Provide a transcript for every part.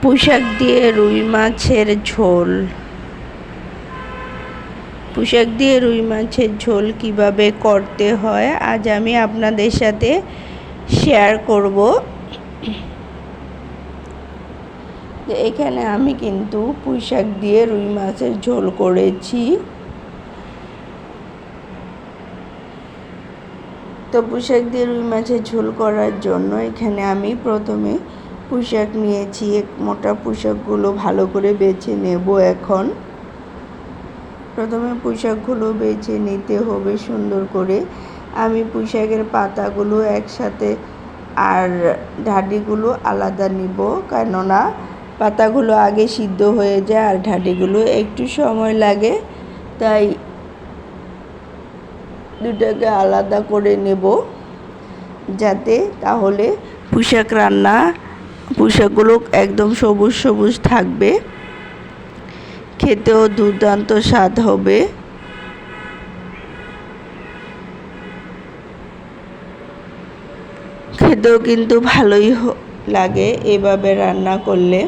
পুঁইশাক দিয়ে রুই মাছের ঝোল। পুঁইশাক দিয়ে রুই মাছের ঝোল কিভাবে করতে হয় আজ আমি আপনাদের সাথে শেয়ার করব। এখানে আমি কিন্তু পুঁইশাক দিয়ে রুই মাছের ঝোল করেছি। তো পুঁইশাক দিয়ে রুই মাছের ঝোল করার জন্য এখানে আমি প্রথমে পুঁইশাক নিয়েছি। মোটা পুঁইশাকগুলো ভালো করে বেছে নেব। এখন প্রথমে পুঁইশাকগুলো বেছে নিতে হবে সুন্দর করে। আমি পুঁইশাকের পাতাগুলো একসাথে আর ঢাডিগুলো আলাদা নিব, কেননা পাতাগুলো আগে সিদ্ধ হয়ে যায় আর ঢাডিগুলো একটু সময় লাগে, তাই দুটাকে আলাদা করে নেব, যাতে তাহলে পুঁইশাকগুলো একদম সবুজ সবুজ থাকবে, খেতেও দুর্দান্ত স্বাদ হবে। খেতেও কিন্তু ভালোই লাগে এভাবে রান্না করলে।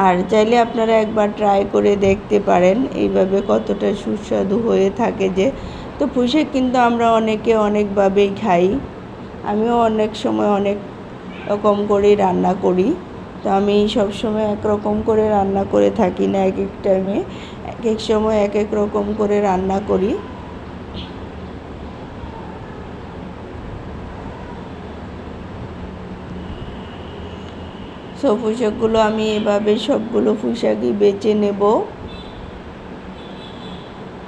আর চাইলে আপনারা একবার ট্রাই করে দেখতে পারেন এইভাবে কতটা সুস্বাদু হয়ে থাকে। যে তো পুঁইশাক কিন্তু আমরা অনেকে অনেকভাবেই খাই। আমিও অনেক সময় অনেক রকম করেই রান্না করি। তো আমি সবসময় একরকম করে রান্না করে থাকি না, এক এক টাইমে এক এক সময় এক এক রকম করে রান্না করি। সব পুঁইশাকগুলো আমি এভাবে সবগুলো পুঁইশাকই বেছে নেব।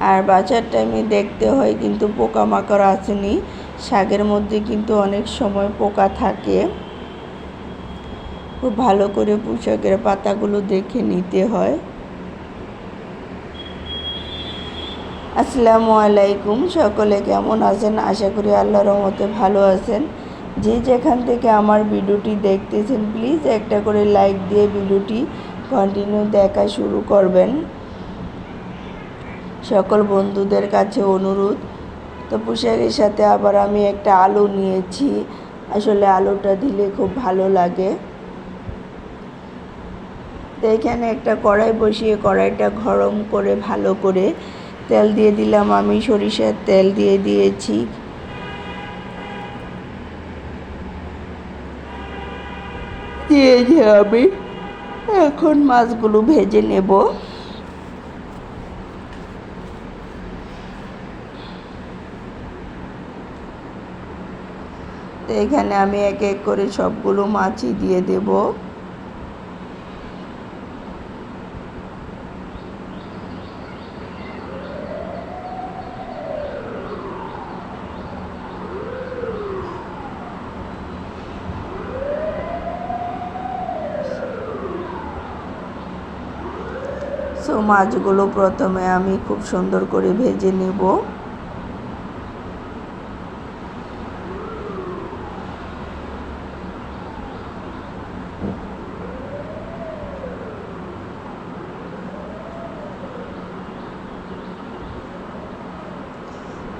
আর বাছার টাইমে দেখতে হয় কিন্তু পোকামাকড় আসেনি। শাকের মধ্যে কিন্তু অনেক সময় পোকা থাকে, খুব ভালো করে পুঁইশাকের পাতাগুলো দেখে নিতে হয়। আসসালামু আলাইকুম, সকলে কেমন আছেন? আশা করি আল্লাহর রহমতে ভালো আছেন। যে যেখান থেকে আমার ভিডিওটি দেখতেছেন প্লিজ একটা করে লাইক দিয়ে ভিডিওটি কন্টিনিউ দেখা শুরু করবেন। সকল বন্ধুদের কাছে অনুরোধ। তো পুঁইশাকের সাথে আবার আমি একটা আলু নিয়েছি, আসলে আলুটা দিলে খুব ভালো লাগে। তো এখানে একটা কড়াই বসিয়ে কড়াইটা গরম করে ভালো করে তেল দিয়ে দিলাম। আমি সরিষার তেল দিয়ে দিয়েছি। আমি এখন মাছগুলো ভেজে নেব। তো এখানে আমি এক এক করে সবগুলো মাছই দিয়ে দেব। সো মাছগুলো প্রথমে আমি খুব সুন্দর করে ভেজে নেব।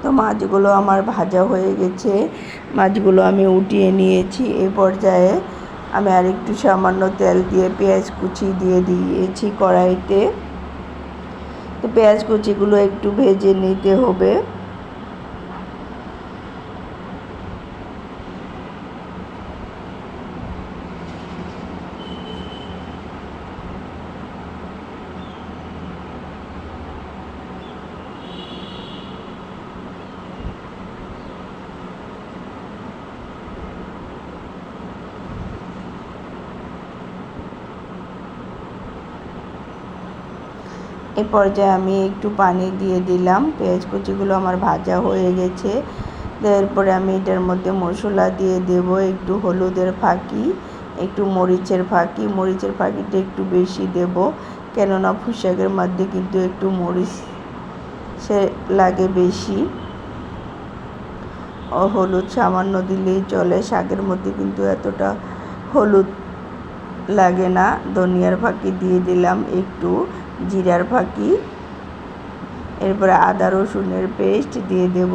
তো মাছগুলো আমার ভাজা হয়ে গেছে, মাছগুলো আমি উঠিয়ে নিয়েছি। এই পর্যায়ে আমি আরেকটু সামান্য তেল দিয়ে পেঁয়াজ কুচি দিয়ে দিয়েছি কড়াইতে। তো পেঁয়াজ কুচিগুলো একটু ভেজে নিতে হবে। এ পর্যায়ে আমি একটু পানি দিয়ে দিলাম। পেঁয়াজ কুচিগুলো আমার ভাজা হয়ে গেছে। এরপরে আমি এটার মধ্যে মশলা দিয়ে দেব। একটু হলুদের ফাঁকি, একটু মরিচের ফাঁকি। মরিচের ফাঁকিটা একটু বেশি দেব, কেননা পুঁইশাকের মধ্যে কিন্তু একটু মরিচ সে লাগে বেশি। ও হলুদ সামান্য দিলেই চলে, শাকের মধ্যে কিন্তু এতটা হলুদ লাগে না। ধনিয়ার ফাঁকি দিয়ে দিলাম, একটু জিরার ফাঁকি। এরপরে আদা রসুনের পেস্ট দিয়ে দেব।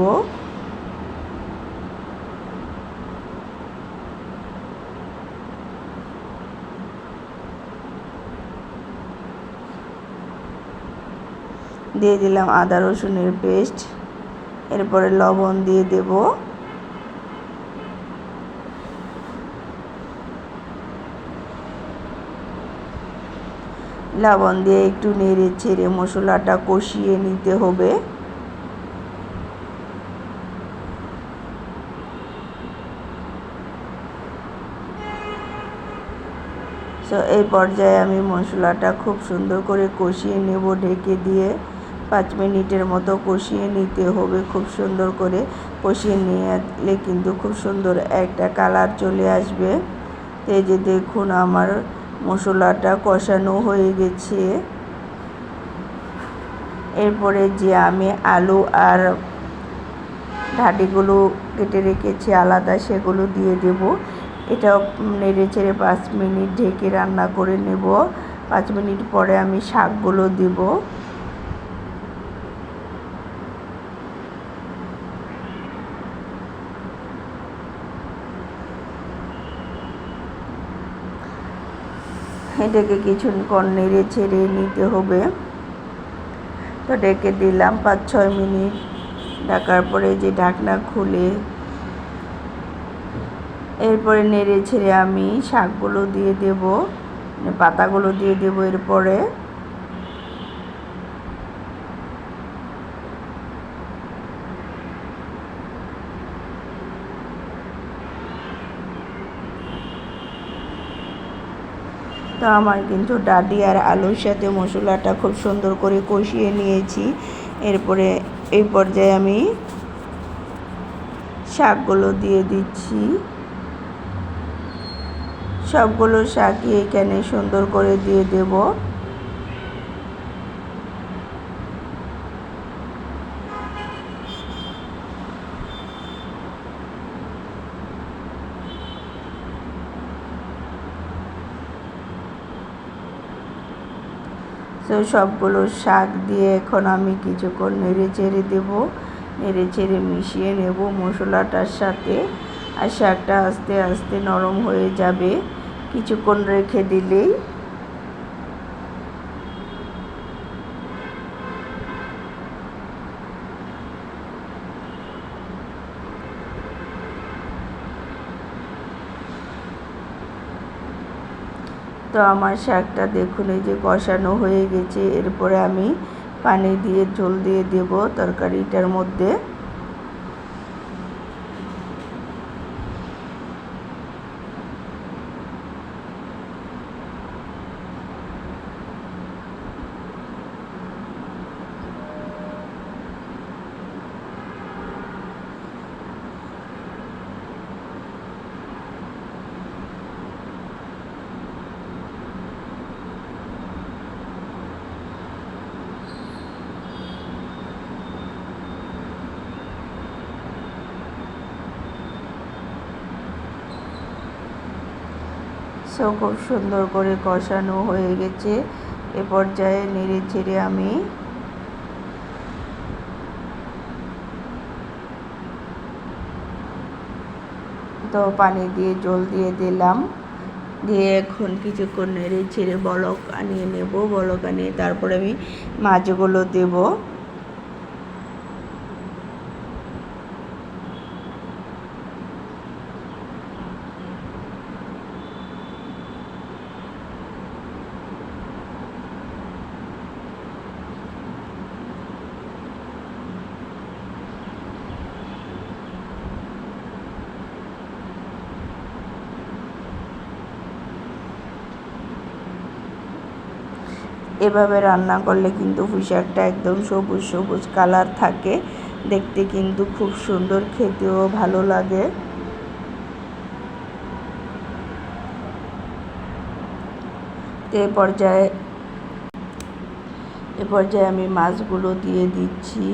দিয়ে দিলাম আদা রসুনের পেস্ট, এরপরে লবণ দিয়ে দেব। লবণ দিয়ে একটু নেড়ে চেড়ে মশলাটা কষিয়ে নিতে হবে। তো এই পর্যায়ে আমি মশলাটা খুব সুন্দর করে কষিয়ে নেব ঢেকে দিয়ে। 5 মিনিটের মতো কষিয়ে নিতে হবে। খুব সুন্দর করে কষিয়ে নিলে কিন্তু খুব সুন্দর একটা কালার চলে আসবে। এই যে দেখুন আমার মশলাটা কষানো হয়ে গেছে। এরপরে যে আমি আলু আর ঢাটিগুলো কেটে রেখেছি আলাদা, সেগুলো দিয়ে দেব। এটাও নেড়ে চেড়ে 5 মিনিট ঢেকে রান্না করে নেব। 5 মিনিট পরে আমি শাকগুলো দেব। এটাকে কিছুক্ষণ নেড়ে ছেড়ে নিতে হবে। তো ডেকে দিলাম 5-6 মিনিট। ঢাকার পরে যে ঢাকনা খুলে এরপরে নেড়ে ছেড়ে আমি শাকগুলো দিয়ে দেব, পাতাগুলো দিয়ে দেব। এরপরে তো আমার কিন্তু ডাঁটি আর আলুর সাথে মশলাটা খুব সুন্দর করে কষিয়ে নিয়েছি। এরপরে এই পর্যায়ে আমি শাকগুলো দিয়ে দিচ্ছি। সবগুলো শাকই এখানে সুন্দর করে দিয়ে দেব। তো সবগুলো শাক দিয়ে এখন আমি কিছুক্ষণ নেড়ে চেড়ে দেবো। নেড়ে চেড়ে মিশিয়ে নেব মশলাটার সাথে। আর শাকটা আস্তে আস্তে নরম হয়ে যাবে কিছুক্ষণ রেখে দিলেই। তো আমার শাকটা দেখুন এই যে কষানো হয়ে গেছে। এরপরে আমি পানি দিয়ে ঝোল দিয়ে দেব তরকারিটার মধ্যে। খুব সুন্দর করে কষানো হয়ে গেছে। এ পর্যায়ে নেড়ে চেড়ে আমি তো পানি দিয়ে জল দিয়ে দিলাম। দিয়ে এখন কিছুক্ষণ নেড়ে ছেড়ে বলক আনিয়ে নেব। বলক আনিয়ে তারপরে আমি মাছগুলো দেব। এভাবে রান্না করলে কিন্তু পুঁই শাকটা একদম সবুজ সবুজ কালার থাকে, দেখতে কিন্তু খুব সুন্দর, খেতেও ভালো লাগে। এ পর্যায়ে আমি মাছগুলো দিয়ে দিচ্ছি।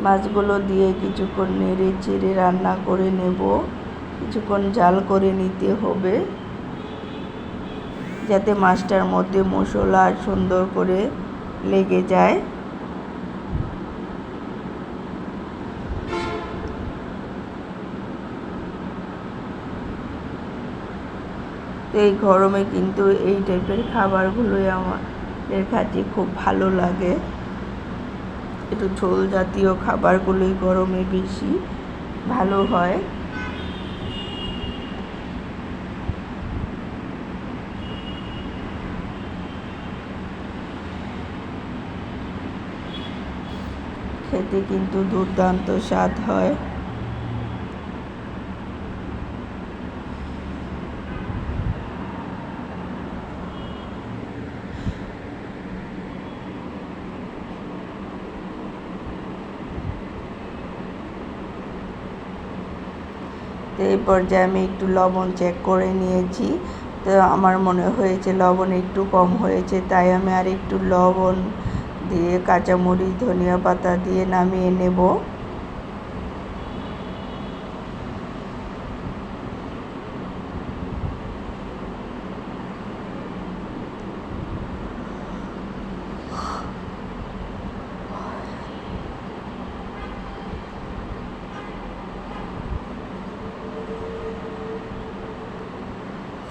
মাছগুলো দিয়ে কিছুক্ষণ নেড়ে চেড়ে রান্না করে নেব। কিছুক্ষণ জাল করে নিতে হবে যাতে মাছটার মধ্যে মশলা সুন্দর করে লেগে যায়। তো এই গরমে কিন্তু এই টাইপের খাবারগুলোই আমার এর ভাজি খুব ভালো লাগে। একটু ঝোল জাতীয় খাবারগুলোই গরমে বেশি ভালো হয়। খেতে কিন্তু দুর্দান্ত স্বাদ হয়। তো এই পর্যায়ে আমি একটু লবণ চেক করে নিয়েছি। তো আমার মনে হয়েছে লবণ একটু কম হয়েছে, তাই আমি আর একটু লবণ দিয়ে কাঁচামরিচ ধনিয়া পাতা দিয়ে নামিয়ে নেব।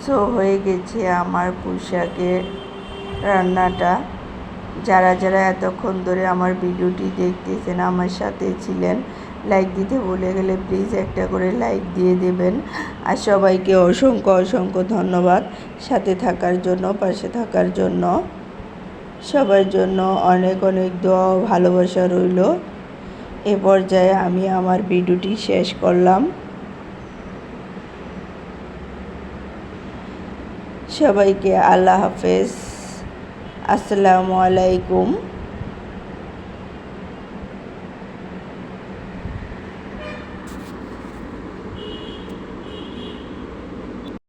সো হয়ে গেছে আমার পুঁই শাকের রান্নাটা। যারা যারা এতক্ষণ ধরে আমার ভিডিওটি দেখতেছেন, আমার সাথে ছিলেন, লাইক দিতে ভুলে গেলে প্লিজ একটা করে লাইক দিয়ে দেবেন। আর সবাইকে অসংখ্য অসংখ্য ধন্যবাদ সাথে থাকার জন্য, পাশে থাকার জন্য। সবার জন্য অনেক অনেক দোয়া ও ভালোবাসা রইল। এ পর্যায়ে আমি আমার ভিডিওটি শেষ করলাম। সবাইকে আল্লাহ হাফেজ। আসসালামু আলাইকুম।